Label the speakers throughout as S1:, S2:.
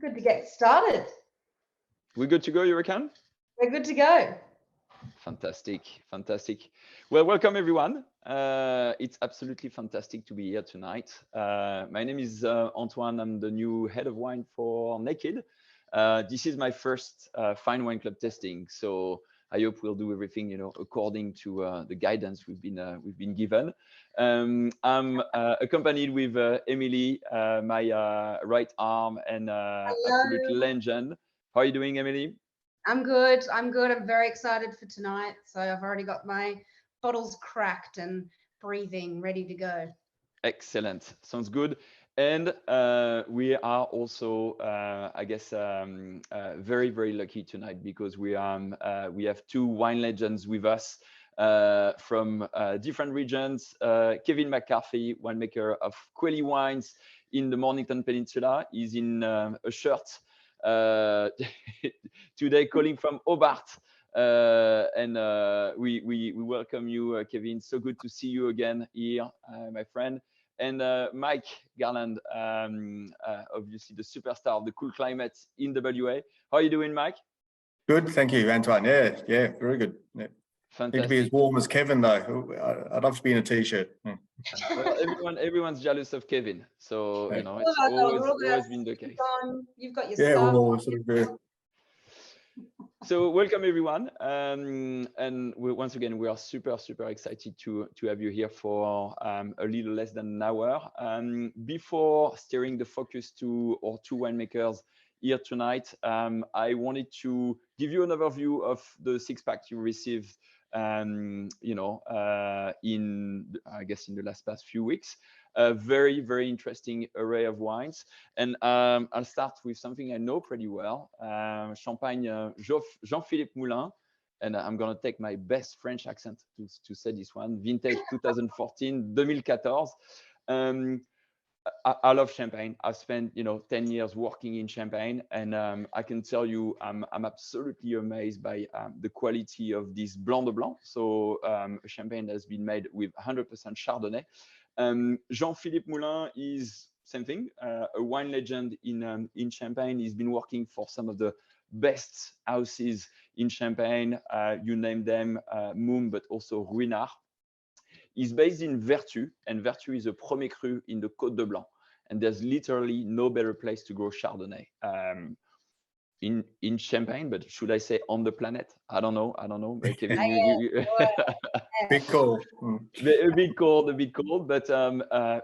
S1: Good to get started.
S2: We're good to go, Hurricane?
S1: We're good to go.
S2: Fantastic, fantastic. Well, welcome everyone. It's absolutely fantastic to be here tonight. My name is Antoine. I'm the new head of wine for Naked. This is my first Fine Wine Club testing, so I hope we'll do everything, according to the guidance we've been given. I'm accompanied with Emily, my right arm and absolute
S1: Hello.
S2: legend. How are you doing, Emily?
S1: I'm good. I'm good. I'm very excited for tonight. So I've already got my bottles cracked and breathing, ready to go.
S2: Excellent. Sounds good. And we are also, I guess, very, very lucky tonight because we have two wine legends with us from different regions. Kevin McCarthy, winemaker of Quelly Wines in the Mornington Peninsula, is in a shirt today, calling from Hobart. And we welcome you, Kevin. So good to see you again here, my friend. And Mike Garland, obviously the superstar of the cool climate in WA. How are you doing, Mike?
S3: Good, thank you, Antoine. Yeah, very good. Yeah. Need to be as
S2: Fantastic.
S3: warm as Kevin, though. I'd love to be in a t-shirt.
S2: Well, everyone's jealous of Kevin, so
S3: Yeah.
S2: it's always been the case.
S1: You've got your
S3: Yeah,
S1: scarf
S3: well,
S1: on.
S3: sort of.
S2: So welcome everyone, and once again we are super excited to have you here for a little less than an hour. Before steering the focus to our two winemakers here tonight, I wanted to give you an overview of the six-pack you received, in I guess in the past few weeks. A very interesting array of wines, and I'll start with something I know pretty well, Champagne Jean-Philippe Moulin, and I'm gonna take my best French accent to say this one, vintage 2014, 2014. I love Champagne. I've spent 10 years working in Champagne, and I can tell you I'm absolutely amazed by the quality of this Blanc de Blanc. So a Champagne that's been made with 100% Chardonnay. Jean-Philippe Moulin is same thing, a wine legend in Champagne. He's been working for some of the best houses in Champagne. You name them, Mumm, but also Ruinart. He's based in Vertus, and Vertus is a premier cru in the Côte de Blanc. And there's literally no better place to grow Chardonnay in Champagne, but should I say on the planet? I don't know. Kevin,
S3: Big call.
S2: A bit cold, but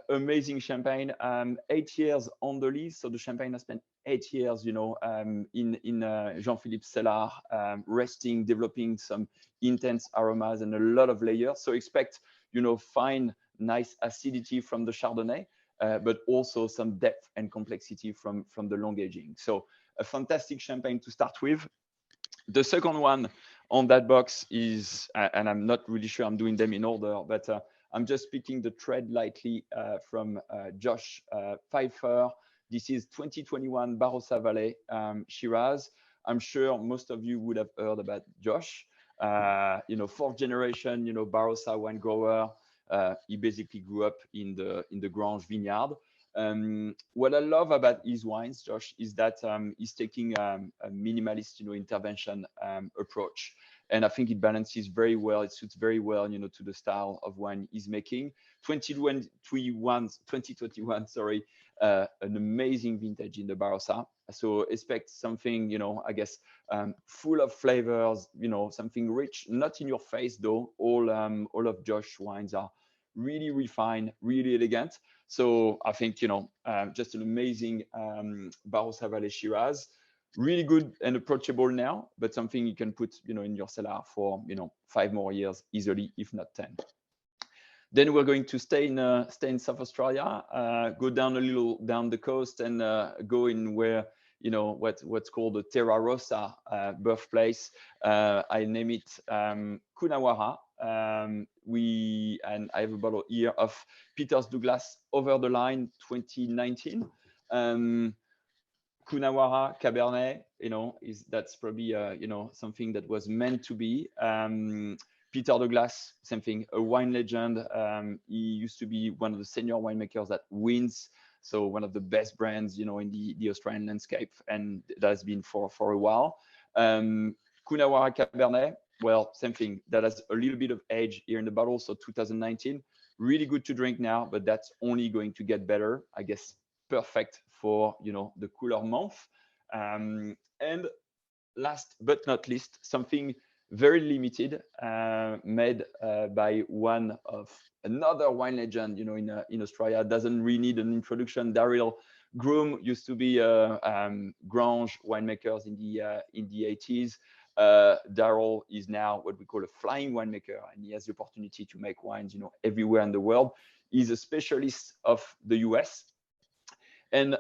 S2: amazing Champagne. 8 years on the lease, so the Champagne has spent 8 years, in Jean-Philippe cellar, resting, developing some intense aromas and a lot of layers. So expect, fine, nice acidity from the Chardonnay, but also some depth and complexity from the long aging. So a fantastic Champagne to start with. The second one on that box is, and I'm not really sure I'm doing them in order, but I'm just picking the thread lightly from Josh Pfeiffer. This is 2021 Barossa Valley Shiraz. I'm sure most of you would have heard about Josh. Fourth generation, Barossa wine grower. He basically grew up in the Grange vineyard. What I love about his wines, Josh, is that he's taking a minimalist, intervention approach, and I think it balances very well. It suits very well, to the style of wine he's making. 2021, sorry, an amazing vintage in the Barossa. So expect something, I guess, full of flavors, something rich, not in your face though. All of Josh wines are really refined, really elegant. So I think, just an amazing Barossa Valley Shiraz, really good and approachable now, but something you can put, in your cellar for, 5 more years easily, if not 10. Then we're going to stay in South Australia, go down a little down the coast, and go in where what's called the Terra Rossa birthplace. I name it Coonawarra. And I have a bottle here of Peters Douglas Over the Line 2019. Coonawarra Cabernet, that's probably something that was meant to be. Peter Douglas, same thing, a wine legend. He used to be one of the senior winemakers that wins So one of the best brands, you know, in the Australian landscape, and that has been for a while. Coonawarra Cabernet, well, same thing. That has a little bit of age here in the bottle. So 2019, really good to drink now, but that's only going to get better, I guess. Perfect for, you know, the cooler month. And last but not least, something very limited, made by another wine legend, you know, in Australia. Doesn't really need an introduction. Daryl Groom used to be Grange winemakers in the 80s. Daryl is now what we call a flying winemaker, and he has the opportunity to make wines, you know, everywhere in the world. He's a specialist of the US, and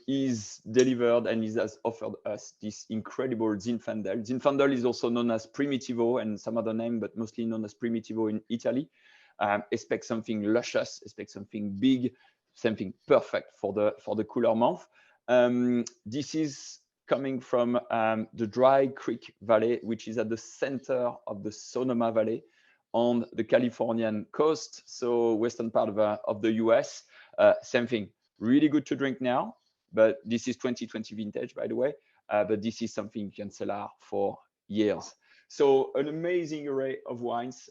S2: he's delivered and he has offered us this incredible Zinfandel. Zinfandel is also known as Primitivo and some other name, but mostly known as Primitivo in Italy. Expect something luscious, expect something big, something perfect for the cooler month. This is coming from the Dry Creek Valley, which is at the center of the Sonoma Valley on the Californian coast, so western part of the US. Same thing, really good to drink now, but this is 2020 vintage, by the way, but this is something you can cellar for years. So an amazing array of wines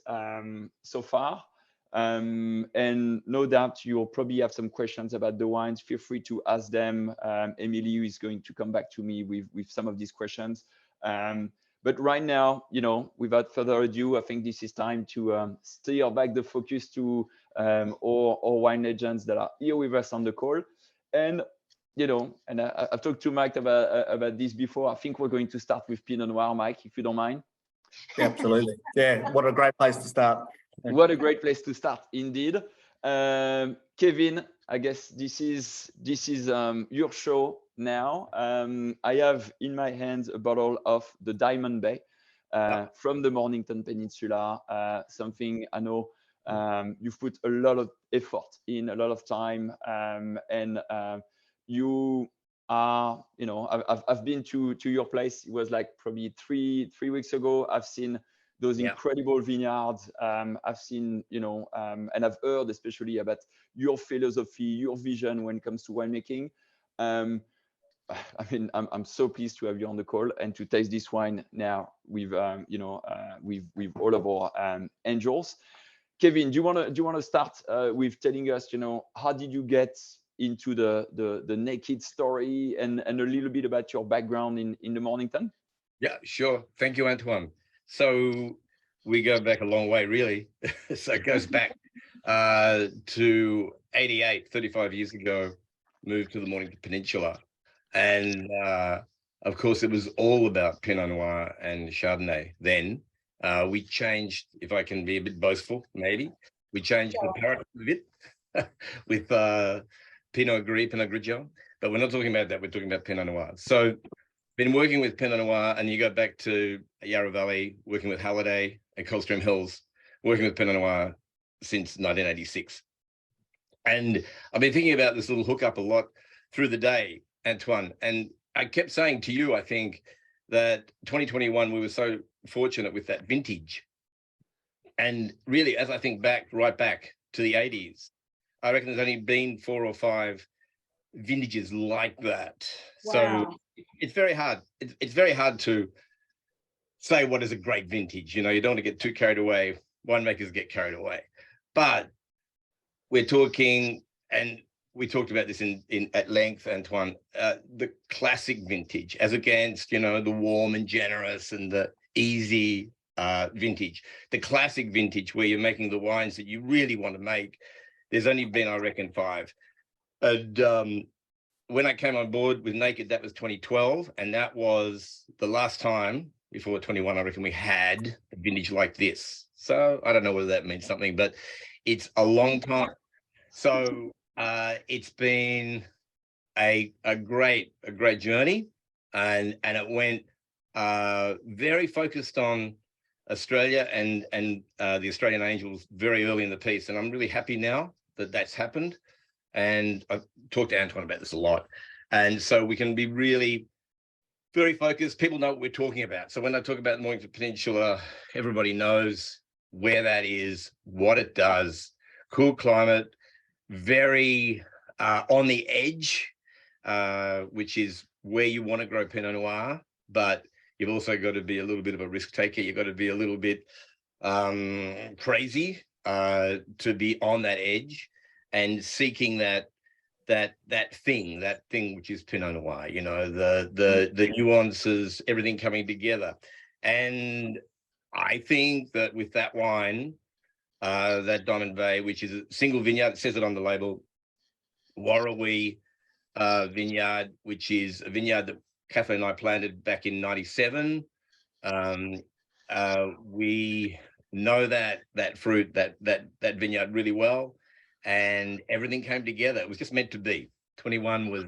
S2: so far. And no doubt you'll probably have some questions about the wines. Feel free to ask them. Emily is going to come back to me with some of these questions. But right now, you know, without further ado, I think this is time to steer back the focus to all wine legends that are here with us on the call. And, you know, and I've talked to Mike about this before. I think we're going to start with Pinot Noir, Mike, if you don't mind.
S3: Yeah, absolutely. Yeah, what a great place to start.
S2: What a great place to start, indeed. Kevin, I guess this is your show now. I have in my hands a bottle of the Diamond Bay from the Mornington Peninsula. Something I know you've put a lot of effort in, a lot of time, and you are, you know, I've been to your place. It was like probably three weeks ago. I've seen those incredible vineyards. I've seen, you know, and I've heard especially about your philosophy, your vision when it comes to winemaking. I mean, I'm so pleased to have you on the call and to taste this wine now with, you know, with all of our angels. Kevin, do you want to start with telling us, you know, how did you get into the Naked story and a little bit about your background in the Mornington?
S4: Yeah, sure. Thank you, Antoine. So we go back a long way, really. So it goes back to 88, 35 years ago, moved to the Mornington Peninsula. And of course, it was all about Pinot Noir and Chardonnay. Then we changed, if I can be a bit boastful, maybe, we changed the paradigm a bit with Pinot Gris, Pinot Grigio. But we're not talking about that. We're talking about Pinot Noir. So been working with Pinot Noir, and you go back to Yarra Valley, working with Halliday at Coldstream Hills, working with Pinot Noir since 1986. And I've been thinking about this little hookup a lot through the day, Antoine. And I kept saying to you, I think, that 2021, we were so fortunate with that vintage. And really, as I think back, right back to the 80s, I reckon there's only been 4 or 5 vintages like that.
S1: Wow.
S4: So it's very hard. It's very hard to say what is a great vintage. You know, you don't want to get too carried away. Winemakers get carried away. But we're talking, and we talked about this in at length, Antoine, the classic vintage as against, you know, the warm and generous and the easy vintage. The classic vintage where you're making the wines that you really want to make. There's only been, I reckon, 5. And when I came on board with Naked, that was 2012, and that was the last time before 21, I reckon, we had a vintage like this. So I don't know whether that means something, but it's a long time. So it's been a great journey, and it went very focused on Australia and the Australian Angels very early in the piece, and I'm really happy now that that's happened. And I've talked to Antoine about this a lot. And so we can be really very focused. People know what we're talking about. So when I talk about the Mornington Peninsula, everybody knows where that is, what it does. Cool climate, very on the edge, which is where you want to grow Pinot Noir, but you've also got to be a little bit of a risk taker. You've got to be a little bit crazy to be on that edge and seeking that thing which is Pinot Noir, you know, the nuances, everything coming together. And I think that with that wine, that Diamond Bay, which is a single vineyard, it says it on the label, Warrawee vineyard, which is a vineyard that Kathleen and I planted back in '97. We know that fruit, that vineyard really well, and everything came together. It was just meant to be. 21 was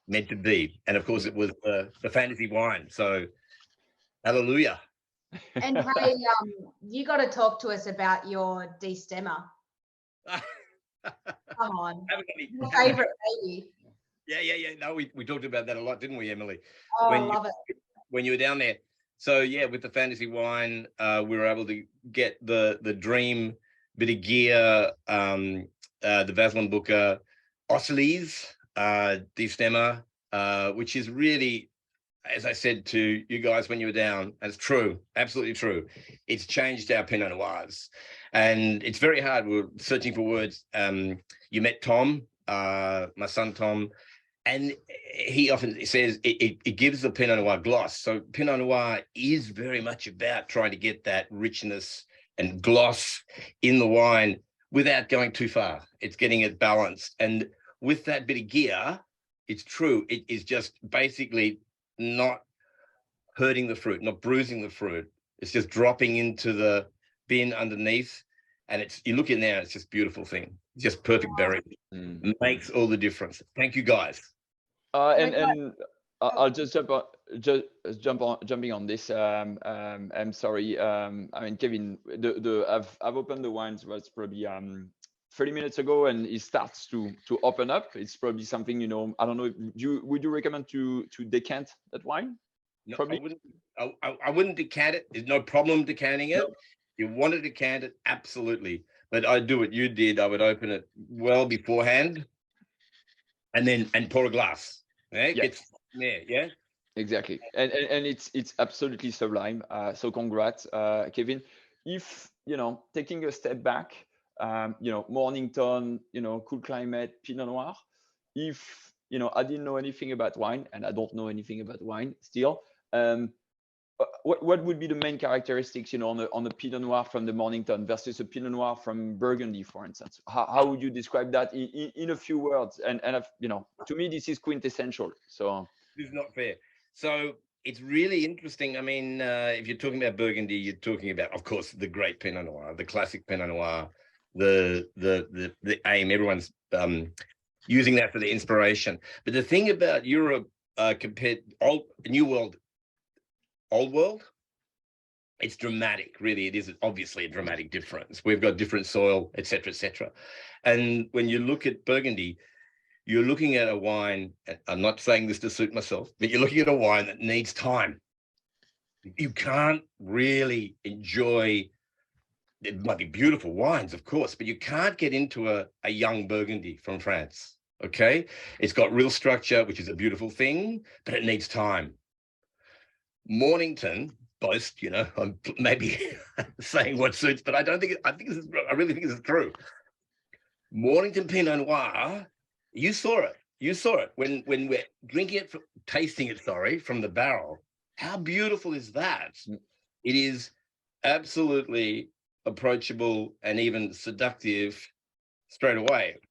S4: meant to be, and of course it was the fantasy wine. So, hallelujah.
S1: And hey, you got to talk to us about your destemmer. Come on, your favorite baby.
S4: Yeah. No, we talked about that a lot, didn't we, Emily?
S1: Oh, I love it.
S4: When you were down there. So yeah, with the fantasy wine, we were able to get the dream bit of gear, the Vaslin Booker Ossleys destemmer, which is really, as I said to you guys when you were down, and it's true, absolutely true. It's changed our Pinot Noirs, and it's very hard. We're searching for words. You met Tom, my son Tom, and he often says it gives the Pinot Noir gloss. So Pinot Noir is very much about trying to get that richness and gloss in the wine without going too far. It's getting it balanced. And with that bit of gear, it's true. It is just basically not hurting the fruit, not bruising the fruit. It's just dropping into the bin underneath. And you look in there, it's just a beautiful thing. Just perfect berry. Makes all the difference. Thank you, guys.
S2: And I'll just jumping on this. I'm sorry. I mean, Kevin, I've opened the wines was probably 30 minutes ago, and it starts to open up. It's probably something, you know, I don't know. Would you recommend to decant that wine?
S4: No,
S2: Probably.
S4: I wouldn't decant it. There's no problem decanting it.
S2: No.
S4: You want to decant it, absolutely. But I'd do what you did. I would open it well beforehand, and pour a glass. Right? Yeah.
S2: Exactly, and it's absolutely sublime. So congrats, Kevin. If you know, taking a step back, you know, Mornington, you know, cool climate, Pinot Noir. If you know, I didn't know anything about wine, and I don't know anything about wine still. What would be the main characteristics, you know, on the Pinot Noir from the Mornington versus a Pinot Noir from Burgundy, for instance? How would you describe that in a few words? And you know, to me, this is quintessential. So
S4: this is not fair. So it's really interesting. I mean, if you're talking about Burgundy, you're talking about, of course, the great Pinot Noir, the classic Pinot Noir, the aim. Everyone's using that for the inspiration. But the thing about Europe compared New World, Old World, it's dramatic. Really, it is obviously a dramatic difference. We've got different soil, etc., etc. And when you look at Burgundy, you're looking at a wine, and I'm not saying this to suit myself, but you're looking at a wine that needs time. You can't really enjoy, it might be beautiful wines, of course, but you can't get into a young Burgundy from France, okay? It's got real structure, which is a beautiful thing, but it needs time. Mornington boast, you know, I'm maybe saying what suits, but I really think this is true. Mornington Pinot Noir, you saw it when we're drinking it, tasting it, from the barrel. How beautiful is that? It is absolutely approachable and even seductive straight away.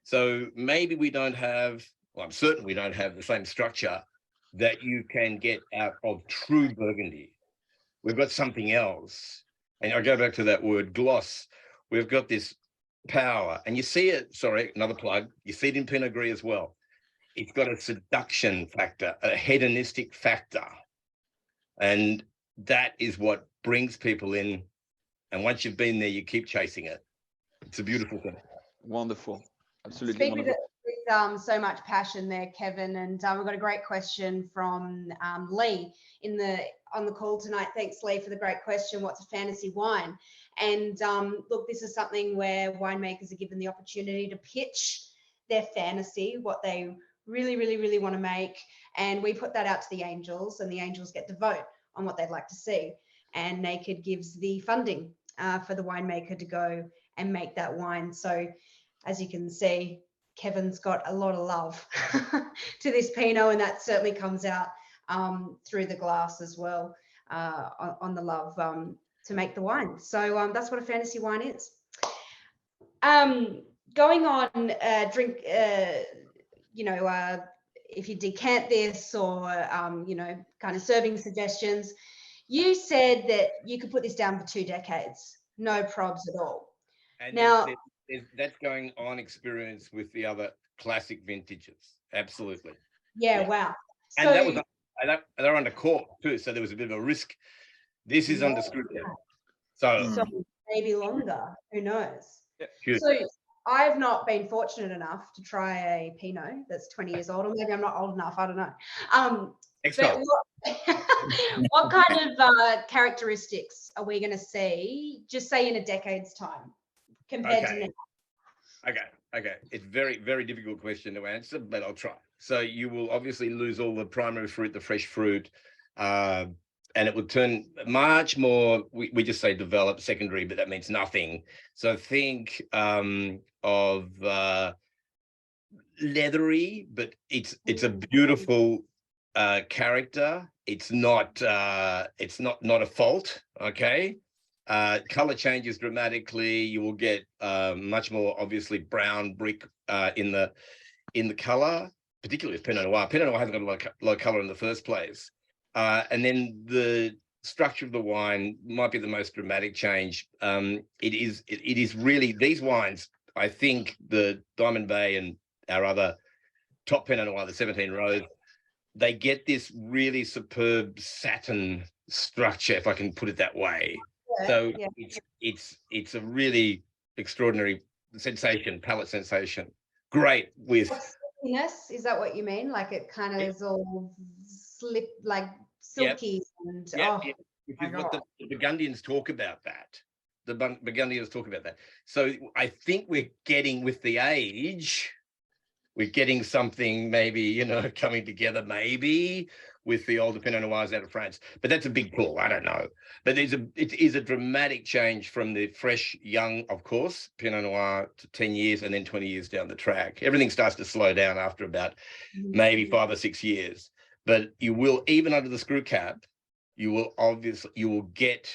S4: So maybe we don't have, well, I'm certain we don't have the same structure that you can get out of true Burgundy. We've got something else. And I go back to that word gloss. We've got this power, and you see it, another plug, you see it in Pinot Gris as well. It's got a seduction factor, a hedonistic factor. And that is what brings people in. And once you've been there, you keep chasing it. It's a beautiful thing.
S2: Wonderful. Absolutely.
S1: Speak
S2: wonderful.
S1: with so much passion there, Kevin. And we've got a great question from Lee on the call tonight. Thanks, Lee, for the great question. What's a fantasy wine? And look, this is something where winemakers are given the opportunity to pitch their fantasy, what they really, really, really want to make. And we put that out to the Angels, and the Angels get to vote on what they'd like to see. And Naked gives the funding for the winemaker to go and make that wine. So as you can see, Kevin's got a lot of love to this Pinot, and that certainly comes out through the glass as well, on the love to make the wine. So that's what a fantasy wine is. Going on, drink, if you decant this, or, kind of serving suggestions, you said that you could put this down for 2 decades, no probs at all.
S4: And
S1: now,
S4: that's going on experience with the other classic vintages. Absolutely.
S1: Yeah. Wow.
S4: And that was, they're under court too, so there was a bit of a risk. This is under scrutiny. So
S1: maybe longer, who knows?
S4: Yeah.
S1: So I've not been fortunate enough to try a Pinot that's 20 years old, or maybe I'm not old enough, I don't know. What kind of characteristics are we going to see, just say in a decade's time, compared to now?
S4: Okay. It's very, very difficult question to answer, but I'll try. So you will obviously lose all the primary fruit, the fresh fruit, and it will turn much more, we just say developed secondary, but that means nothing. So think of leathery, but it's a beautiful character. It's not a fault. Okay. Color changes dramatically. You will get much more obviously brown brick in the color, particularly with Pinot Noir. Pinot Noir hasn't got a lot of color in the first place. And then the structure of the wine might be the most dramatic change. It is really, these wines, I think the Diamond Bay and our other top Pinot Noir, the 17 Rose, they get this really superb satin structure, if I can put it that way. So it's a really extraordinary sensation, palate sensation. Great with
S1: silkiness. Is that what you mean? Like it kind of is all like silky and
S4: Which is what the Burgundians talk about that. The Burgundians talk about that. So I think we're getting, with the age, we're getting something maybe, coming together maybe with the older Pinot Noirs out of France. But that's a big pull, I don't know. But it is a dramatic change from the fresh, young, of course, Pinot Noir to 10 years and then 20 years down the track. Everything starts to slow down after about maybe 5 or 6 years. But you will, even under the screw cap, you will get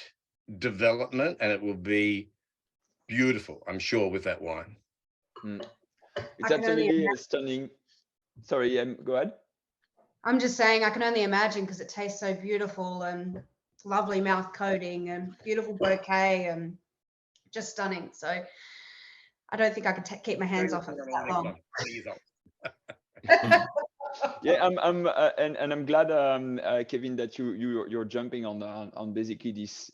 S4: development, and it will be beautiful, I'm sure, with that wine.
S2: It's absolutely stunning. Sorry, go ahead.
S1: I'm just saying, I can only imagine, because it tastes so beautiful and lovely mouth coating and beautiful bouquet and just stunning. So I don't think I could keep my hands off it for that long.
S2: Yeah, I'm glad, Kevin, that you're jumping on basically this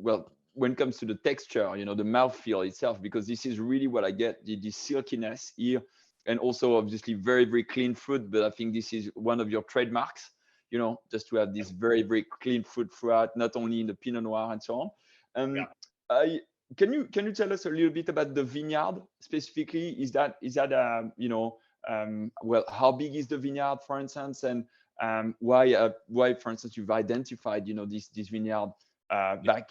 S2: well, when it comes to the texture, the mouthfeel itself, because this is really what I get, the silkiness here, and also obviously very, very clean fruit. But I think this is one of your trademarks, just to have this very, very clean fruit throughout, not only in the Pinot Noir and so on. Can you tell us a little bit about the vineyard specifically? Is that well, how big is the vineyard, for instance, and why, for instance, you've identified, this vineyard back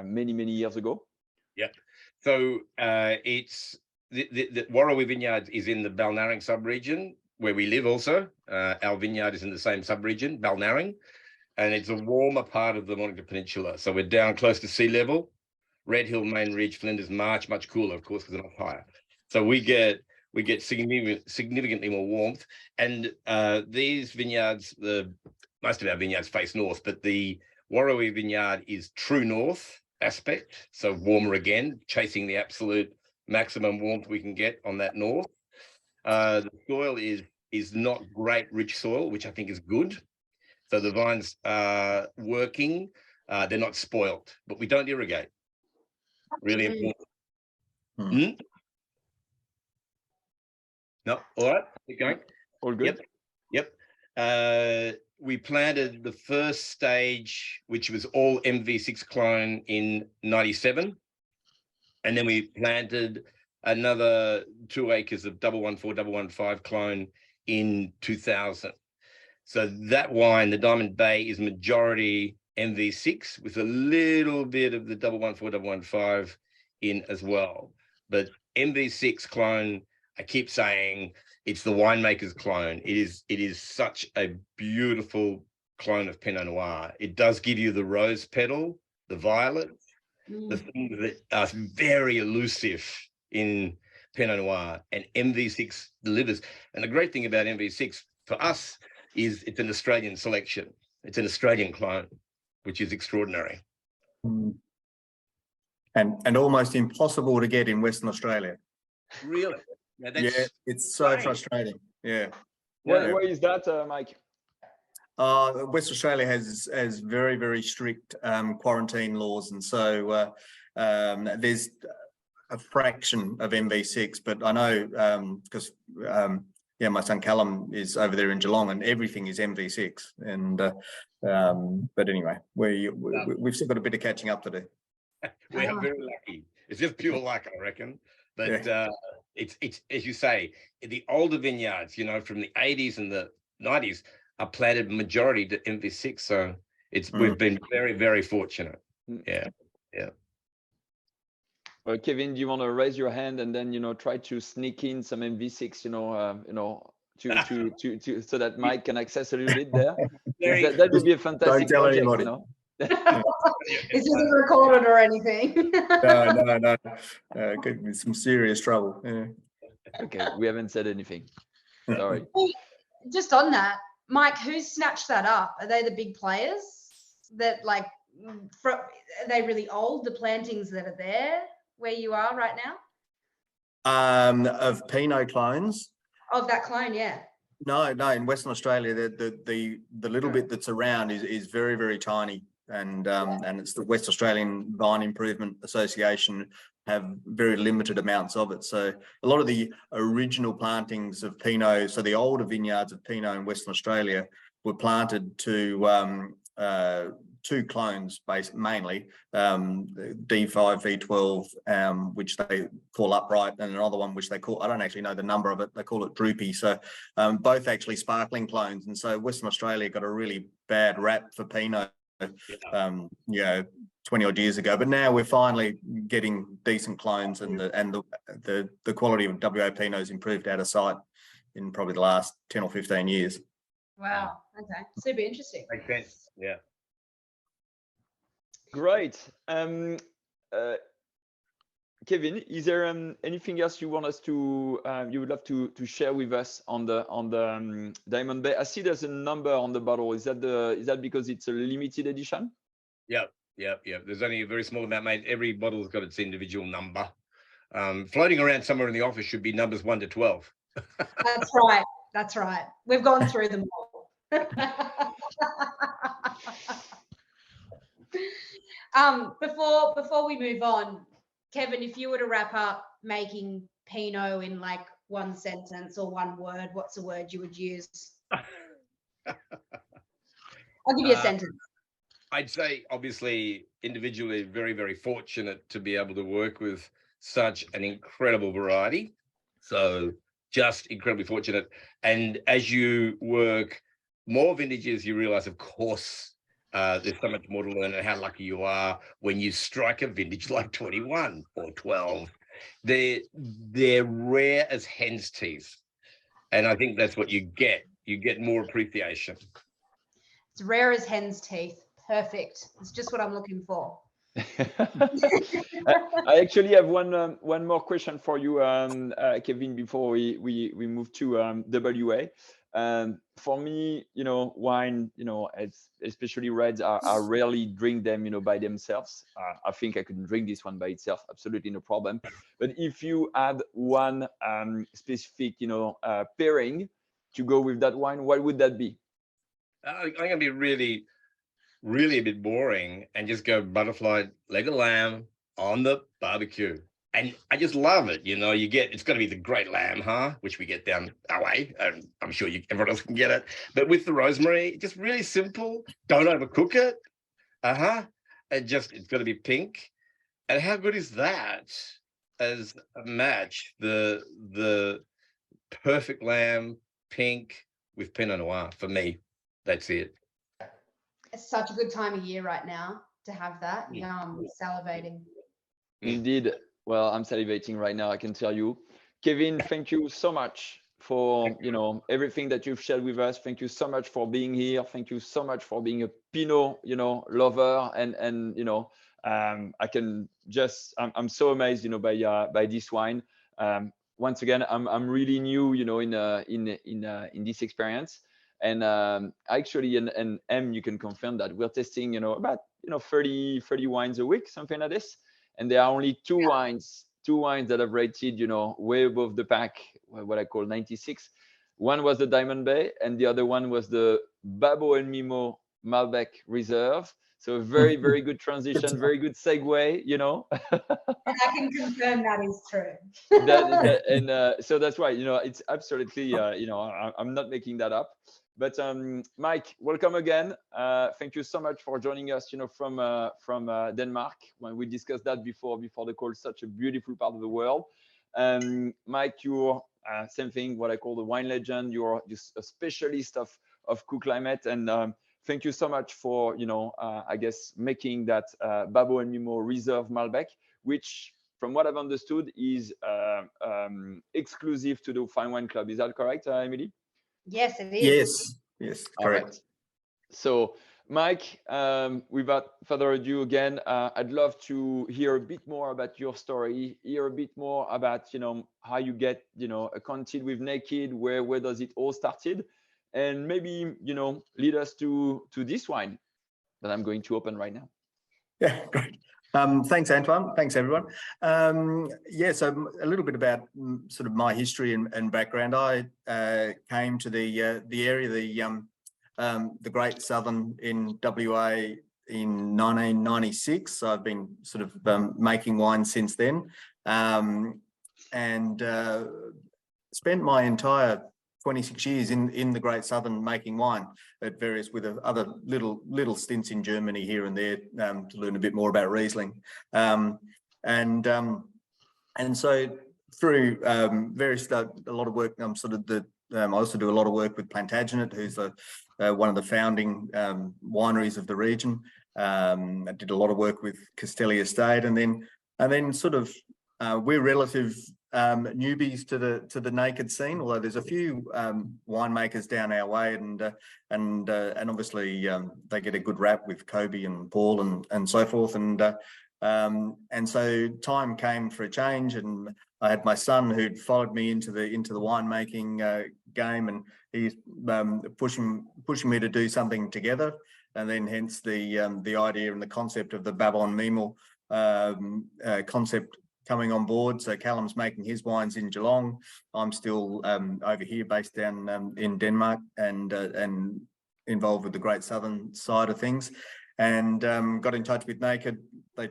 S2: many years ago?
S4: Yeah. So it's the Warrawee Vineyard is in the Balnarring subregion where we live. Also, our vineyard is in the same subregion, Balnarring, and it's a warmer part of the Mornington Peninsula. So we're down close to sea level. Red Hill, Main Ridge, Flinders Marsh, much cooler, of course, because they're not higher. So we get significantly more warmth. And these vineyards, most of our vineyards face north, but the Warrawee Vineyard is true north aspect, so warmer again, chasing the absolute maximum warmth we can get on that north. The soil is not great rich soil, which I think is good. So the vines are working, they're not spoiled, but we don't irrigate. Really important. No, all right, keep going.
S2: All good.
S4: Yep. We planted the first stage, which was all MV6 clone, in 97. And then we planted another 2 acres of 114-115 clone in 2000. So that wine, the Diamond Bay, is majority MV6 with a little bit of the 114-115 in as well. But MV6 clone, I keep saying it's the winemaker's clone. It is such a beautiful clone of Pinot Noir. It does give you the rose petal, the violet, the things that are very elusive in Pinot Noir, and MV6 delivers. And the great thing about MV6 for us is it's an Australian selection. It's an Australian clone, which is extraordinary.
S3: And almost impossible to get in Western Australia.
S4: Really?
S3: Yeah, it's so frustrating. Yeah.
S2: Why is that, Mike?
S3: West Australia has very, very strict quarantine laws, and so there's a fraction of MV6, but I know because my son Callum is over there in Geelong, and everything is MV6. And but anyway, we've still got a bit of catching up to do.
S4: We are very lucky. It's just pure luck, I reckon. But it's as you say, the older vineyards, you know, from the 80s and the 90s are planted majority to MV6. So we've been very, very fortunate. Yeah.
S2: Well, Kevin, do you want to raise your hand and then, you know, try to sneak in some MV6, to so that Mike can access a little bit there? That would be a fantastic project, you know.
S1: This isn't recorded or anything.
S3: No. Could be some serious trouble. Yeah.
S2: Okay, we haven't said anything. Sorry.
S1: Just on that, Mike, who snatched that up? Are they the big players that are they really old, the plantings that are there where you are right now?
S3: Of Pinot clones?
S1: Of that clone, yeah.
S3: No, in Western Australia, the little bit that's around is very, very tiny. And it's the West Australian Vine Improvement Association have very limited amounts of it. So a lot of the original plantings of Pinot, so the older vineyards of Pinot in Western Australia, were planted to two clones, mainly D5, V12, which they call Upright, and another one which they call, I don't actually know the number of it, they call it Droopy. So both actually sparkling clones. And so Western Australia got a really bad rap for Pinot 20 odd years ago, but now we're finally getting decent clones, and the quality of WA Pinot's improved out of sight in probably the last 10 or 15 years.
S1: Wow. Okay. Super interesting.
S4: Makes sense. Yeah.
S2: Great. Kevin, is there anything else you want us to you would love to share with us on the Diamond Bay? I see there's a number on the bottle. Is that because it's a limited edition?
S4: Yep. There's only a very small amount made. Every bottle's got its individual number. Floating around somewhere in the office should be numbers 1 to 12.
S1: That's right. We've gone through them all. Before we move on, Kevin, if you were to wrap up making Pinot in like one sentence or one word, what's the word you would use? I'll give you a sentence.
S4: I'd say, obviously, individually, very, very fortunate to be able to work with such an incredible variety. So just incredibly fortunate. And as you work more vintages, you realize, of course, there's so much more to learn, and how lucky you are when you strike a vintage like 21 or 12. They're rare as hen's teeth. And I think that's what you get. You get more appreciation.
S1: It's rare as hen's teeth. Perfect. It's just what I'm looking for.
S2: I actually have one more question for you, Kevin, before we move to WA. For me, wine, especially reds, I rarely drink them, by themselves. I think I can drink this one by itself, absolutely no problem. But if you add one specific, pairing to go with that wine, what would that be?
S4: I'm going to be really a bit boring and just go butterfly leg of lamb on the barbecue. And I just love it. It's going to be the great lamb, which we get down our way. And I'm sure everyone else can get it. But with the rosemary, just really simple. Don't overcook it. And it's going to be pink. And how good is that? as a match the perfect lamb pink with Pinot Noir for me. That's it.
S1: It's such a good time of year right now to have that. Yum, salivating.
S2: Indeed. Well, I'm salivating right now, I can tell you. Kevin, thank you so much for everything that you've shared with us. Thank you so much for being here. Thank you so much for being a Pinot, lover, and I can just I'm so amazed, by this wine. Once again, I'm really new, in this experience, and actually, and M, you can confirm that we're testing, about 30 wines a week, something like this, and there are only two wines that have rated, way above the pack, what I call 96. One was the Diamond Bay, and the other one was the Babbo and Mimo Malbec Reserve. So a very, very good transition, very good segue,
S1: And I can confirm that is true.
S2: So that's why, it's absolutely, I'm not making that up. But Mike, welcome again. Thank you so much for joining us, from Denmark. When we discussed that before the call, such a beautiful part of the world. Mike, you're same thing, what I call the wine legend. You're just a specialist of Cook Climate, and thank you so much for, I guess, making that Babbo and Mimo Reserve Malbec, which, from what I've understood, is exclusive to the Fine Wine Club. Is that correct, Emily?
S1: Yes, it is.
S3: Yes,
S2: All
S3: correct.
S2: right. So, Mike, without further ado, again, I'd love to hear a bit more about your story, hear a bit more about, how you get, acquainted with Naked, where does it all started, and maybe, lead us to this wine that I'm going to open right now.
S3: Yeah, great. Thanks, Antoine. Thanks, everyone. So a little bit about sort of my history and background. I came to the area, the Great Southern in WA in 1996. So I've been sort of making wine since then, and spent my entire 26 years in the Great Southern making wine at various, with other little stints in Germany here and there, to learn a bit more about Riesling, and so through various a lot of work. I'm sort of I also do a lot of work with Plantagenet, who's one of the founding wineries of the region. I did a lot of work with Castelli Estate, and then sort of we're relative newbies to the Naked scene, although there's a few winemakers down our way, and obviously they get a good rap with Kobe and Paul and so forth, and so time came for a change, and I had my son who'd followed me into the winemaking game, and he's pushing me to do something together, and then hence the idea and the concept of the Babbo and Mimo concept coming on board. So Callum's making his wines in Geelong. I'm still over here, based down in Denmark, and involved with the Great Southern side of things, and got in touch with Naked. They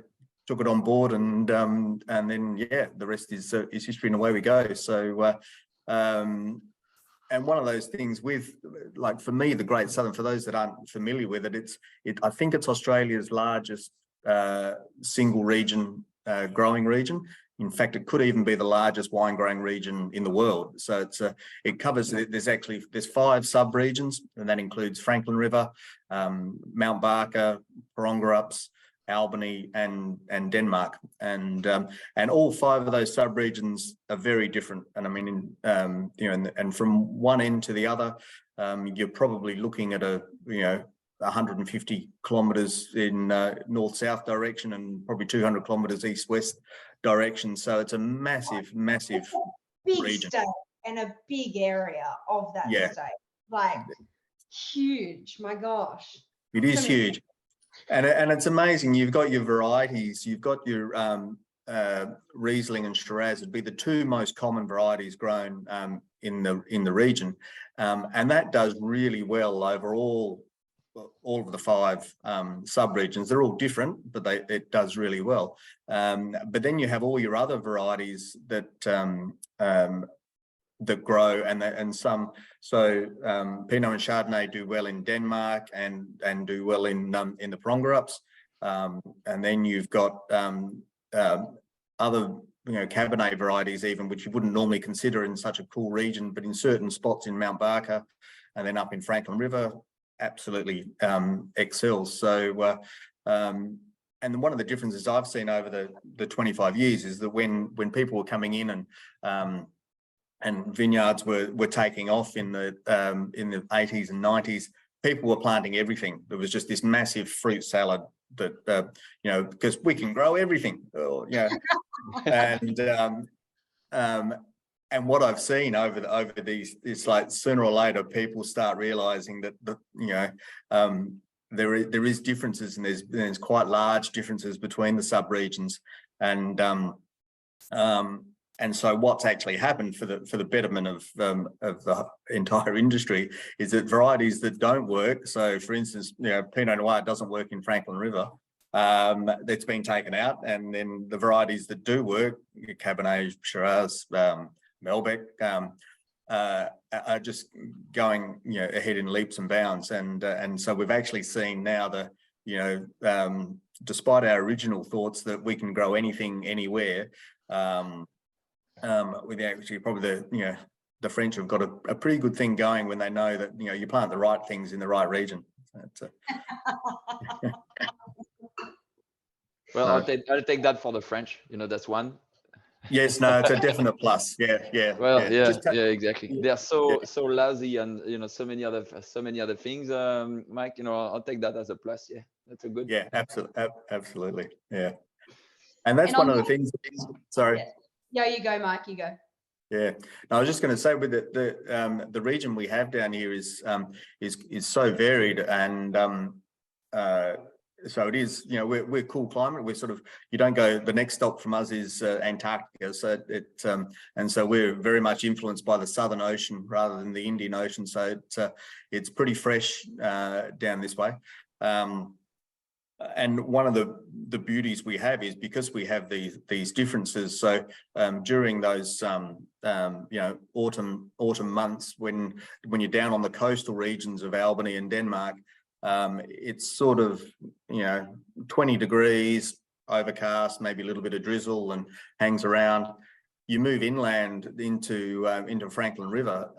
S3: took it on board, and then the rest is history, and away we go. So and one of those things with, like, for me, the Great Southern, for those that aren't familiar with it, I think it's Australia's largest single region growing region. In fact, it could even be the largest wine growing region in the world. So it covers, there's 5 sub-regions, and that includes Franklin River, Mount Barker, Parongarups, Albany, and Denmark, and all 5 of those sub-regions are very different. And I mean, and from one end to the other, you're probably looking at 150 kilometres in north-south direction, and probably 200 kilometres east-west direction. So it's a massive
S1: big
S3: region.
S1: State, and a big area of that state, like huge. My gosh,
S3: it is huge, and it's amazing. You've got your varieties. You've got your Riesling and Shiraz would be the 2 most common varieties grown in the region, and that does really well over all of the 5 sub-regions. They're all different, but it does really well. But then you have all your other varieties that grow, and some. So Pinot and Chardonnay do well in Denmark, and do well in the Parongarups. And then you've got other Cabernet varieties even, which you wouldn't normally consider in such a cool region, but in certain spots in Mount Barker and then up in Franklin River, absolutely excels. So, and one of the differences I've seen over the 25 years is that when people were coming in and vineyards were taking off in the 80s and 90s, people were planting everything. There was just this massive fruit salad that because we can grow everything, and what I've seen over these, it's like sooner or later people start realizing that there is differences, and there's quite large differences between the sub-regions, and so what's actually happened for the betterment of the entire industry is that varieties that don't work, so for instance, Pinot Noir doesn't work in Franklin River, that's been taken out, and then the varieties that do work, Cabernet, Shiraz, Malbec, are just going ahead in leaps and bounds, and so we've actually seen now despite our original thoughts that we can grow anything anywhere, with actually probably the French have got a pretty good thing going when they know that you plant the right things in the right region.
S2: Well, I'll take that for the French. That's one.
S3: Yes, no, it's a definite plus. Yeah.
S2: Well, yeah, exactly. They're so lazy, and so many other things. Mike, I'll take that as a plus. Yeah, that's a good.
S3: Yeah, absolutely. Yeah, and that's one of the things. Sorry.
S1: Yeah, you go, Mike. You go.
S3: Yeah, no, I was just going to say, with the region we have down here is so varied, and so it is. We're cool climate. We're sort of, you don't go. The next stop from us is Antarctica, so and so we're very much influenced by the Southern Ocean rather than the Indian Ocean. So it's pretty fresh down this way. And one of the beauties we have is because we have these differences. So during those autumn months, when you're down on the coastal regions of Albany and Denmark, it's sort of 20 degrees, overcast, maybe a little bit of drizzle, and hangs around. You move inland into Franklin River,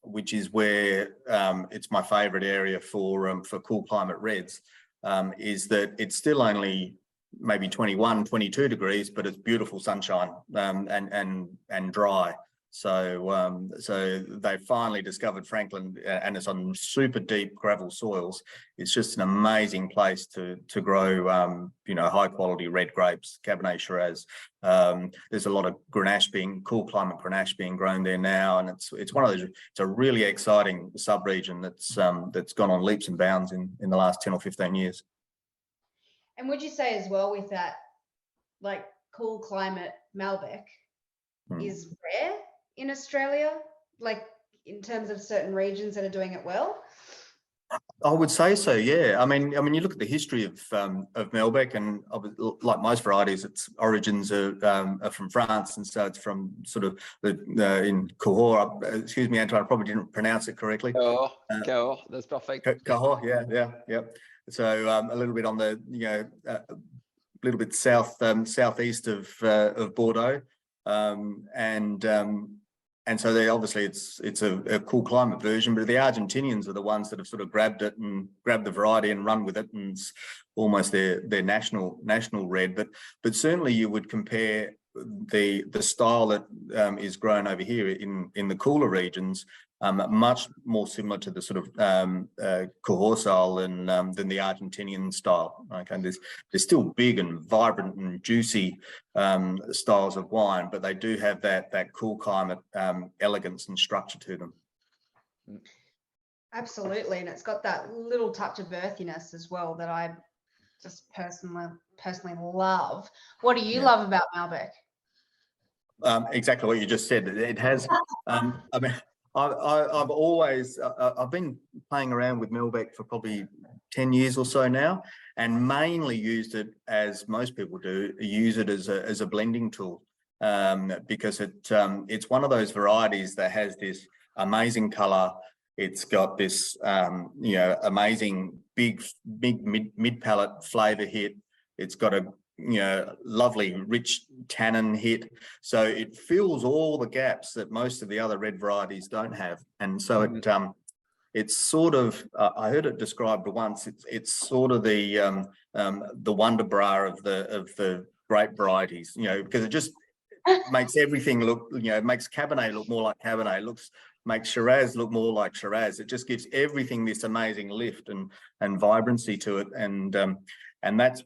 S3: which is where it's my favourite area for cool climate reds. Is that it's still only maybe 21, 22 degrees, but it's beautiful sunshine and dry. So they finally discovered Franklin, and it's on super deep gravel soils. It's just an amazing place to grow high quality red grapes, Cabernet Shiraz. There's a lot of Grenache cool climate Grenache being grown there now, and it's one of those. It's a really exciting sub-region that's gone on leaps and bounds in the last 10 or 15 years.
S1: And would you say as well with that, like cool climate Malbec is rare in Australia, like in terms of certain regions that are doing it well?
S3: I would say so, yeah. I mean, you look at the history of Malbec, and like most varieties, its origins are from France, and so it's from sort of in Cahors. Excuse me, Antoine, I probably didn't pronounce it correctly.
S2: Cahors, that's perfect.
S3: Cahors, yeah. So a little bit on the a little bit southeast of Bordeaux, and so they obviously it's a cool climate version, but the Argentinians are the ones that have sort of grabbed the variety and run with it, and it's almost their national red. But certainly you would compare the style that is grown over here in the cooler regions, much more similar to the sort of Cahors style than the Argentinian style. Okay, they're still big and vibrant and juicy styles of wine, but they do have that cool climate elegance and structure to them.
S1: Absolutely, and it's got that little touch of earthiness as well that I just personally love. What do you love about Malbec?
S3: Exactly what you just said. It has. I mean, I've been playing around with Malbec for probably 10 years or so now, and mainly used it, as most people do, use it as a blending tool, because it's one of those varieties that has this amazing color. It's got this amazing big mid palate flavor hit. It's got a lovely rich tannin hit. So it fills all the gaps that most of the other red varieties don't have. And so it's sort of, I heard it described once, it's sort of the wonder bra of the grape varieties, because it just makes everything look, it makes Cabernet look more like Cabernet, makes Shiraz look more like Shiraz. It just gives everything this amazing lift and vibrancy to it. And that's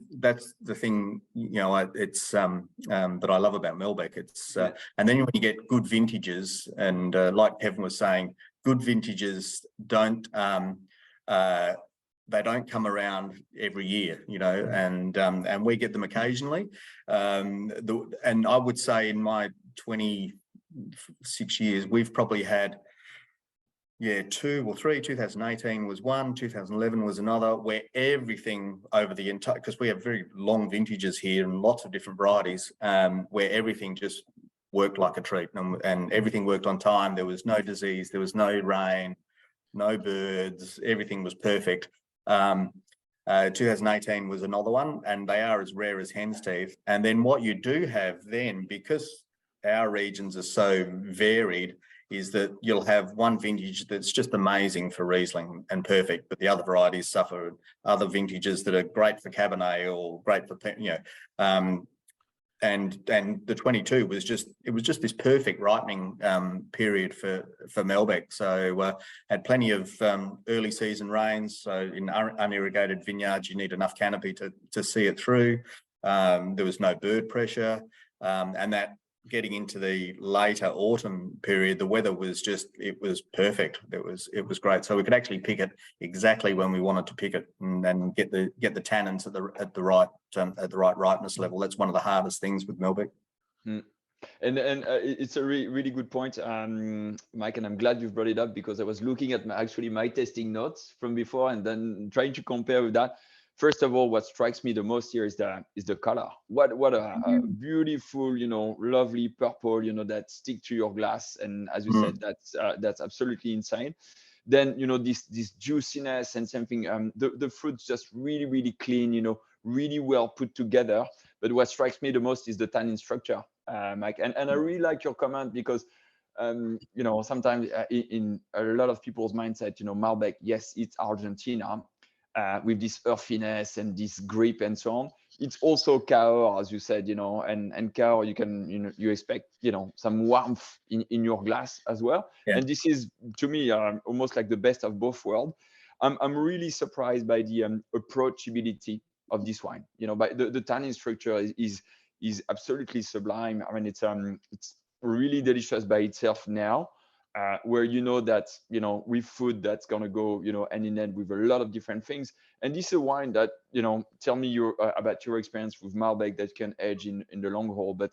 S3: the thing, it's that I love about Malbec. It's and then when you get good vintages, and like Kevin was saying, good vintages don't they don't come around every year, and we get them occasionally. And I would say in my 26 years, we've probably had 2 or 3. 2018 was one, 2011 was another, where everything over the entire, because we have very long vintages here and lots of different varieties, where everything just worked like a treat, and everything worked on time. There was no disease, there was no rain, no birds, everything was perfect. 2018 was another one, and they are as rare as hen's teeth. And then what you do have then, because our regions are so varied, is that you'll have one vintage that's just amazing for Riesling and perfect, but the other varieties suffer. Other vintages that are great for Cabernet or great for, and the 22 was just this perfect ripening period for Malbec. So had plenty of early season rains. So in unirrigated vineyards, you need enough canopy to see it through. There was no bird pressure, and that getting into the later autumn period, the weather was it was perfect. It was great. So we could actually pick it exactly when we wanted to pick it, and get the tannins at the right ripeness level. That's one of the hardest things with Malbec.
S2: And it's a really good point, Mike, and I'm glad you've brought it up, because I was looking at my tasting notes from before and then trying to compare with that. First of all, what strikes me the most here is the color. What a beautiful, lovely purple, that stick to your glass. And as you said, that's absolutely insane. Then, this juiciness and something, the fruit's just really, really clean, really well put together. But what strikes me the most is the tannin structure, Mike. And I really like your comment, because sometimes in a lot of people's mindset, Malbec, yes, it's Argentina, with this earthiness and this grip and so on. It's also Cahors, as you said, and Cahors, you can, you expect, some warmth in your glass as well. Yeah. And this is, to me, almost like the best of both worlds. I'm really surprised by the approachability of this wine. By the tannin structure is absolutely sublime. I mean, it's really delicious by itself now. Where that with food that's gonna go hand in hand with a lot of different things. And this is a wine that tell me about your experience with Malbec that can age in the long haul. But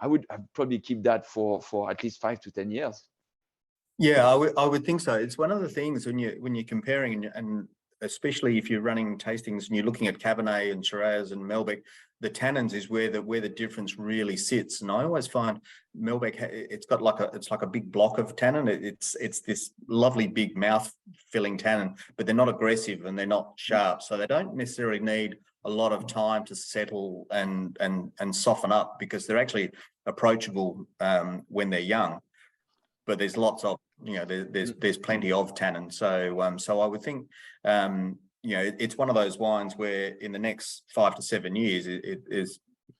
S2: I'd probably keep that for at least 5 to 10 years.
S3: Yeah, I would think so. It's one of the things when you're comparing, and especially if you're running tastings and you're looking at Cabernet and Shiraz and Malbec, the tannins is where the difference really sits. And I always find Malbec, it's got like a big block of tannin. It's this lovely big mouth filling tannin, but they're not aggressive and they're not sharp. So they don't necessarily need a lot of time to settle and soften up, because they're actually approachable when they're young. But there's lots of, there's plenty of tannin. So so I would think, it's one of those wines where in the next 5 to 7 years,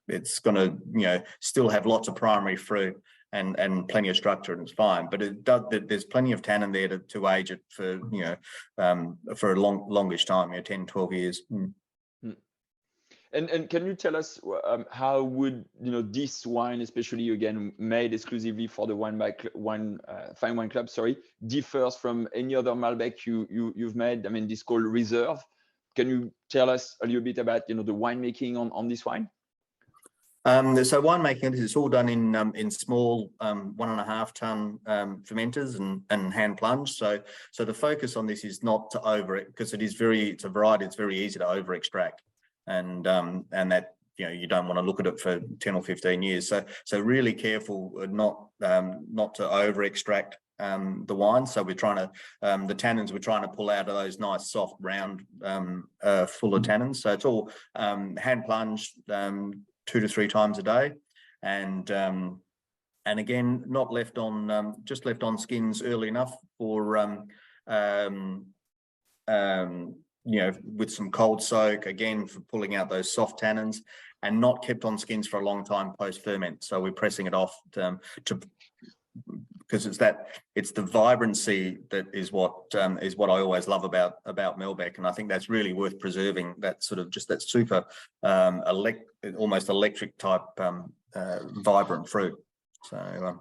S3: it's going to, still have lots of primary fruit and plenty of structure, and it's fine. But there's plenty of tannin there to age it for, for a longish time, 10, 12 years.
S2: And can you tell us how would this wine, especially again made exclusively for the Fine Wine Club, differs from any other Malbec you've made? I mean, this called Reserve. Can you tell us a little bit about the winemaking on this wine?
S3: So winemaking is all done in small 1.5 ton fermenters and hand plunged. So the focus on this is not to over it, because it's a variety. It's very easy to over extract. And that you don't want to look at it for 10 or 15 years. So really careful not to over extract the wine. So we're trying to, the tannins we're trying to pull out of those nice soft round fuller tannins. So it's all hand plunged 2 to 3 times a day, and again not left on just left on skins early enough for you know, with some cold soak again for pulling out those soft tannins, and not kept on skins for a long time post ferment. So we're pressing it off to because it's the vibrancy that is what I always love about Malbec, and I think that's really worth preserving. That sort of just that super almost electric type vibrant fruit. So.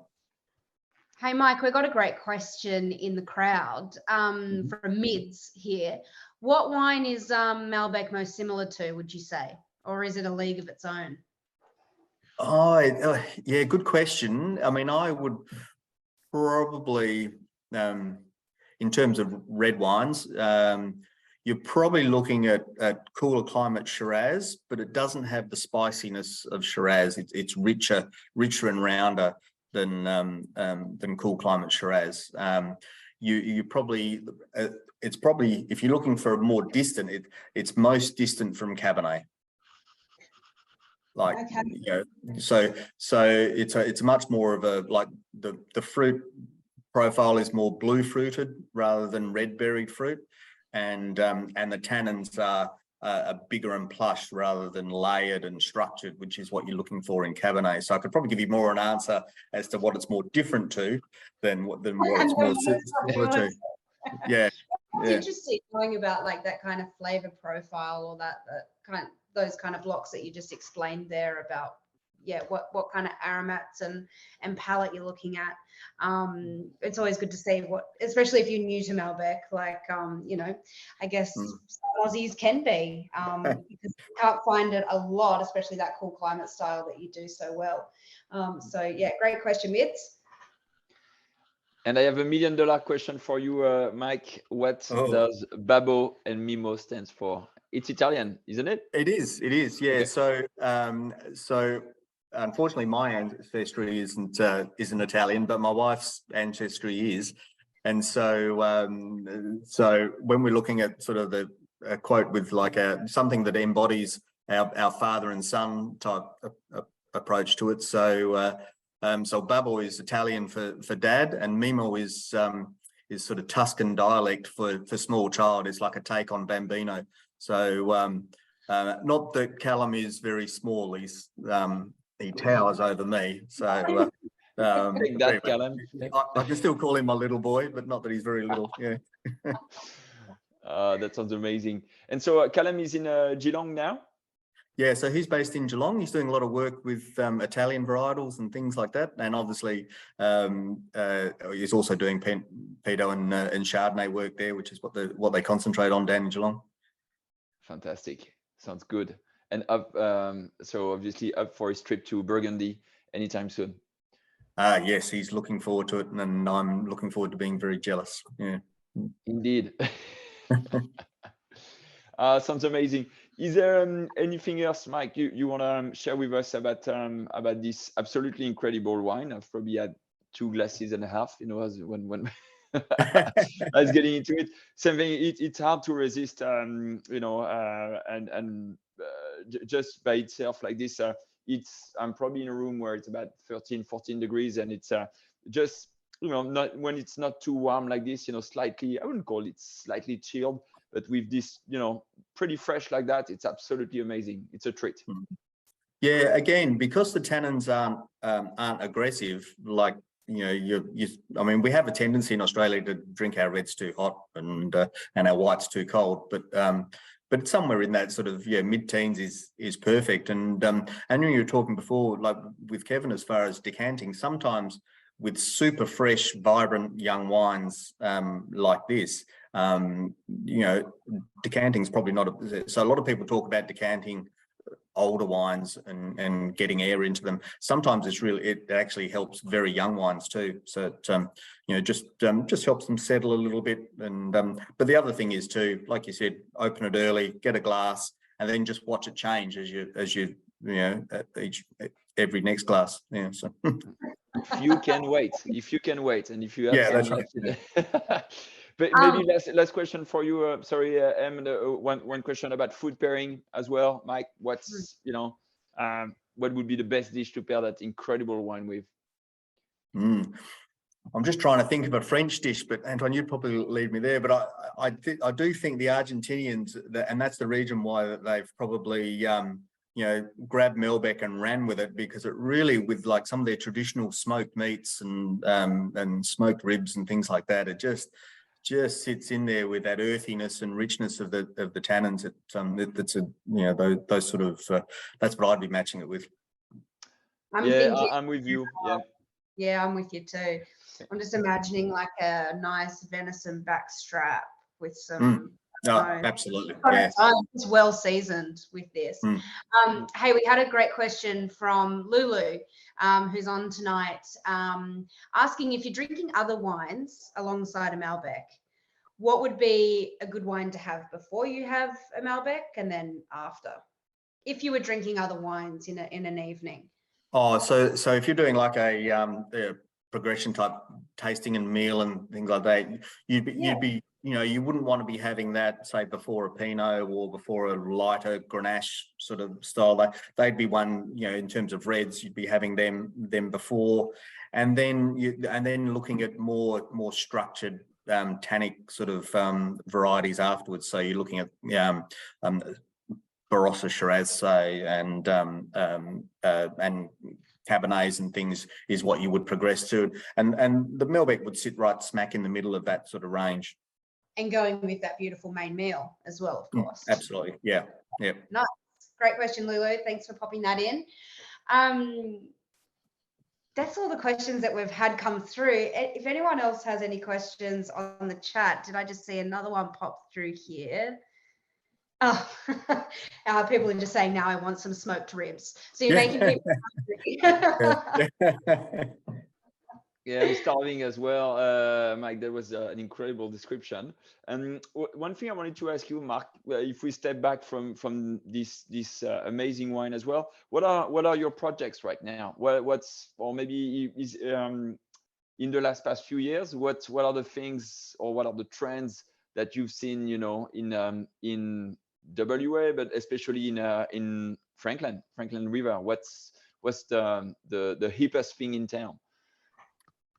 S1: Hey, Mike, we've got a great question in the crowd from Mids here. What wine is Malbec most similar to, would you say? Or is it a league of its own?
S3: Oh, yeah, good question. I mean, I would probably, in terms of red wines, you're probably looking at cooler climate Shiraz, but it doesn't have the spiciness of Shiraz. It's richer and rounder than cool climate Shiraz. You probably it's probably, if you're looking for a more distant, it's most distant from Cabernet. Like, okay. You know, so it's much more of a, like the fruit profile is more blue fruited rather than red berried fruit, and the tannins are bigger and plush rather than layered and structured, which is what you're looking for in Cabernet. So I could probably give you more an answer as to what it's more different to than what it's more similar to. Yeah.
S1: It's interesting knowing about like that kind of flavor profile, or that those kind of blocks that you just explained there about, yeah, what kind of aromats and palate you're looking at. It's always good to see what, especially if you're new to Malbec, like, you know, I guess Aussies can be, because you can't find it a lot, especially that cool climate style that you do so well. So yeah, great question, Mids.
S2: And I have $1 million question for you, Mike. What does Babbo and Mimo stands for? It's Italian, isn't it?
S3: It is, yeah.
S2: Okay.
S3: So unfortunately, my ancestry isn't Italian, but my wife's ancestry is, and so so when we're looking at sort of the quote with like something that embodies our father and son type approach to it. So so Babbo is Italian for dad, and Mimo is sort of Tuscan dialect for small child. It's like a take on Bambino. So not that Callum is very small. He towers over me. So
S2: Callum.
S3: I can still call him my little boy, but not that he's very little. Yeah.
S2: That sounds amazing. And so Callum is in Geelong now?
S3: Yeah, so he's based in Geelong. He's doing a lot of work with Italian varietals and things like that, and obviously he's also doing Pinot and Chardonnay work there, which is what they concentrate on down in Geelong.
S2: Fantastic, sounds good. And up, so obviously up for his trip to Burgundy anytime soon.
S3: Yes, he's looking forward to it, and I'm looking forward to being very jealous. Yeah,
S2: indeed. Sounds amazing. Is there anything else, Mike, you want to share with us about this absolutely incredible wine? I've probably had 2.5 glasses, you know, as when I was getting into it. Something it's hard to resist, you know, and just by itself like this. I'm probably in a room where it's about 13-14 degrees, and it's just, you know, not when it's not too warm like this, you know, slightly, I wouldn't call it slightly chilled, but with this, you know, pretty fresh like that, it's absolutely amazing. It's a treat.
S3: Yeah, again, because the tannins aren't aggressive, like, you know, I mean, we have a tendency in Australia to drink our reds too hot and our whites too cold, but somewhere in that sort of mid-teens is perfect. And when you were talking before, like with Kevin, as far as decanting, sometimes with super fresh, vibrant young wines like this, you know, decanting is probably not so a lot of people talk about decanting older wines and getting air into them. Sometimes it actually helps very young wines too. So it, you know, just helps them settle a little bit. And but the other thing is too, like you said, open it early, get a glass, and then just watch it change as you know, every next glass. Yeah. So
S2: if you can wait, and if you have
S3: yeah,
S2: some
S3: that's right.
S2: left. But maybe last question for you. Sorry, Em, one question about food pairing as well. Mike, what's what would be the best dish to pair that incredible wine with?
S3: I'm just trying to think of a French dish, but Antoine, you'd probably lead me there. But I do think the Argentinians, and that's the reason why they've probably grabbed Malbec and ran with it, because it really, with like some of their traditional smoked meats and smoked ribs and things like that, it just sits in there with that earthiness and richness of the tannins. Those sort of that's what I'd be matching it with.
S2: I'm with you.
S1: Yeah, I'm with you too. I'm just imagining like a nice venison backstrap with some.
S3: Absolutely. Yes.
S1: It's well seasoned with this. Hey, we had a great question from Lulu, who's on tonight, asking if you're drinking other wines alongside a Malbec, what would be a good wine to have before you have a Malbec and then after, if you were drinking other wines in an evening?
S3: Oh, so if you're doing like a progression type tasting and meal and things like that, you'd be you wouldn't want to be having that, say, before a Pinot or before a lighter Grenache sort of style. They'd be one, in terms of reds, you'd be having them before, and then looking at more structured tannic sort of varieties afterwards. So you're looking at Barossa Shiraz, say, and Cabernets and things is what you would progress to, and the Malbec would sit right smack in the middle of that sort of range.
S1: And going with that beautiful main meal as well, of course.
S3: Absolutely, yeah.
S1: Nice, great question, Lulu. Thanks for popping that in. That's all the questions that we've had come through. If anyone else has any questions on the chat, did I just see another one pop through here? Oh, people are just saying, now I want some smoked ribs. So you're making people hungry.
S2: Yeah, I'm starving as well, Mike. That was an incredible description. And one thing I wanted to ask you, Mark, if we step back from this amazing wine as well, what are your projects right now? Or maybe is in the past few years, what are the things or what are the trends that you've seen, in WA, but especially in Franklin River? What's the hippest thing in town?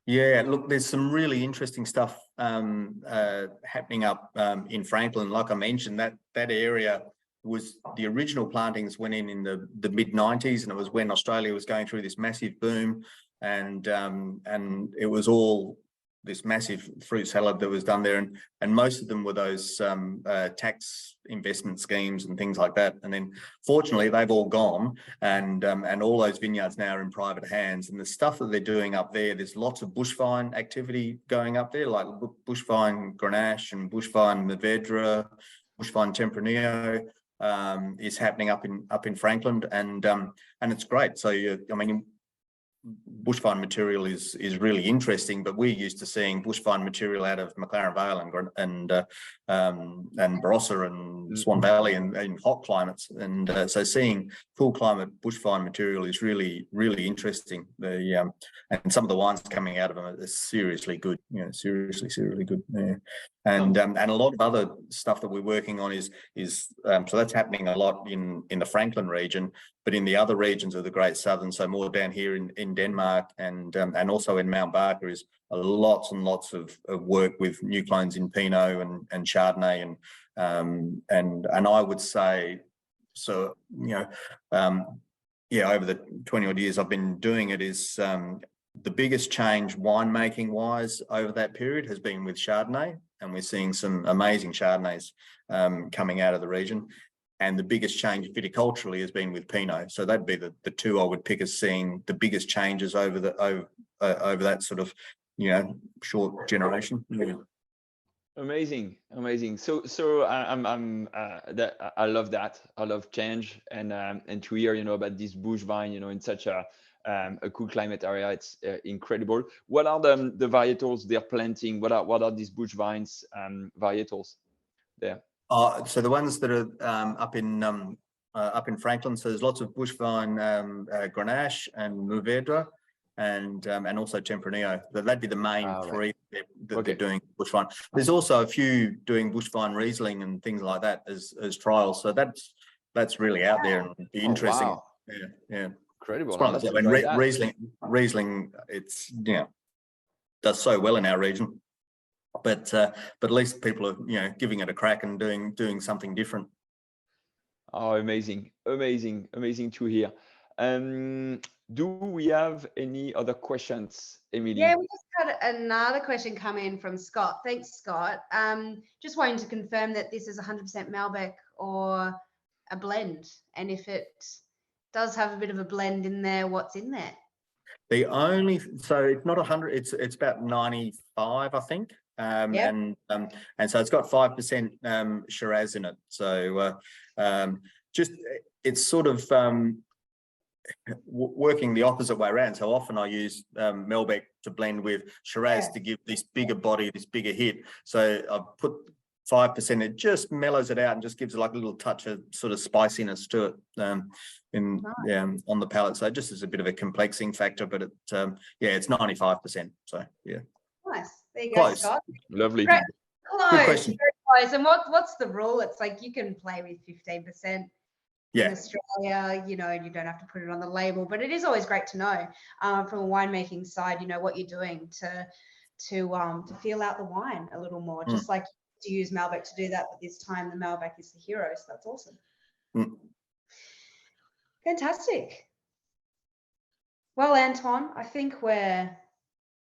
S3: Yeah, look, there's some really interesting stuff happening up in Franklin. Like I mentioned, that area was the original plantings went in the mid 90s, and it was when Australia was going through this massive boom, and it was all this massive fruit salad that was done there, and most of them were those tax investment schemes and things like that. And then fortunately they've all gone, and all those vineyards now are in private hands. And the stuff that they're doing up there, there's lots of bushvine activity going up there, like bushvine Grenache and bushvine Mourvedre, bushvine Tempranillo is happening up in Franklin, and it's great. So bushvine material is really interesting, but we're used to seeing bushvine material out of McLaren Vale and Barossa and Swan Valley and hot climates, and so seeing cool climate bushvine material is really, really interesting. And some of the wines coming out of them are seriously good, seriously good. Yeah. And a lot of other stuff that we're working on is so that's happening a lot in the Franklin region, but in the other regions of the Great Southern, so more down here in Denmark and also in Mount Barker, is lots and lots of work with new clones in Pinot and Chardonnay, and I would say, so over the 20 odd years I've been doing it, is the biggest change winemaking wise over that period has been with Chardonnay, and we're seeing some amazing Chardonnays coming out of the region. And the biggest change viticulturally has been with Pinot. So that'd be the two I would pick as seeing the biggest changes over that sort of short generation. Yeah.
S2: Amazing. So I love that. I love change, and to hear about this bush vine in such a cool climate area. It's incredible. What are the varietals they're planting? What are these bush vines varietals there?
S3: So the ones that are up in up in Franklin. So there's lots of bush vine, Grenache and Mourvedre, and also Tempranillo. That'd be the main three that they're doing bush vine. There's also a few doing bush vine Riesling and things like that as trials. So that's really out there and be interesting.
S2: Wow.
S3: Yeah.
S2: Incredible.
S3: It's one of the, Riesling, it's does so well in our region, but at least people are giving it a crack and doing something different.
S2: Oh, amazing to hear. Do we have any other questions, Emily?
S1: Yeah, we just had another question come in from Scott. Thanks, Scott. Just wanting to confirm that this is 100% Malbec or a blend, and if it does have a bit of a blend in there, what's in there?
S3: So it's not 100, it's about 95, I think. And so it's got 5% Shiraz in it. So just it's sort of working the opposite way around. So often I use Malbec to blend with Shiraz to give this bigger body, this bigger hit. So I put 5%, it just mellows it out and just gives it like a little touch of sort of spiciness to it on the palate. So just as a bit of a complexing factor, but it's 95%. So
S1: nice. There you go, Scott.
S2: Lovely.
S1: Close.
S3: Good question.
S1: Very close. And what's the rule? It's like you can play with 15%. In Australia, you don't have to put it on the label, but it is always great to know from a winemaking side, what you're doing to feel out the wine a little more, just like to use Malbec to do that, but this time the Malbec is the hero, so that's awesome. Fantastic. Well, Anton, I think we're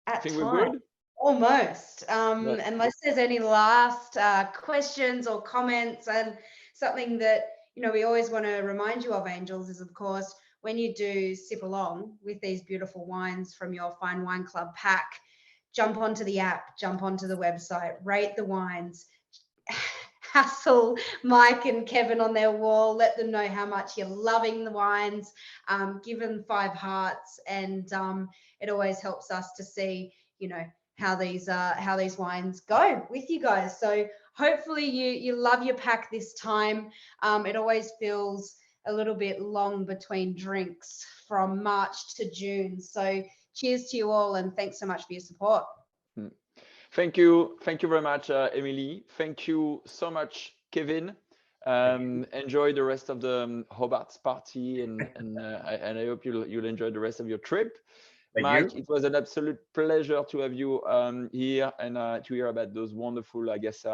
S1: at time.
S2: We're good?
S1: Almost. Unless there's any last questions or comments, and something that we always want to remind you of, Angels, is of course when you do sip along with these beautiful wines from your Fine Wine Club pack, jump onto the app, jump onto the website, rate the wines, hassle Mike and Kevin on their wall, let them know how much you're loving the wines, give them 5 hearts, and it always helps us to see, how these wines go with you guys. So hopefully you love your pack this time. It always feels a little bit long between drinks from March to June. So cheers to you all, and thanks so much for your support.
S2: Thank you very much, Emily. Thank you so much, Kevin. Enjoy the rest of the Hobart party, and I hope you'll enjoy the rest of your trip. Mike, it was an absolute pleasure to have you here and to hear about those wonderful, I guess,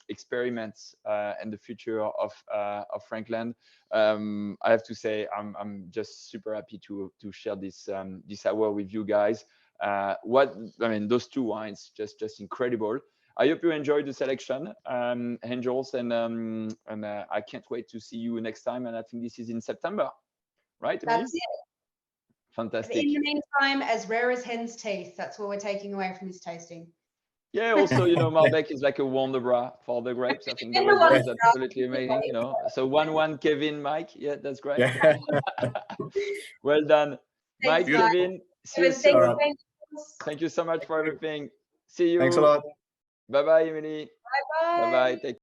S2: experiments and the future of Franklin. I have to say, I'm just super happy to share this hour with you guys. Those 2 wines, just incredible. I hope you enjoyed the selection, Angels, and I can't wait to see you next time. And I think this is in September, right?
S1: That's it.
S2: Fantastic.
S1: In the meantime, as rare as hen's teeth, that's what we're taking away from this tasting.
S2: Yeah, also, Malbec is like a wonder bra for the grapes. I think the result is absolutely amazing, So 1-1, Kevin, Mike. Yeah, that's great.
S3: Yeah.
S2: Well done.
S1: Thanks,
S2: Mike, Kevin, see you soon. Thank you so much for everything. See you.
S3: Thanks a lot.
S2: Bye-bye, Emily.
S1: Bye-bye.
S2: Bye-bye. Take care.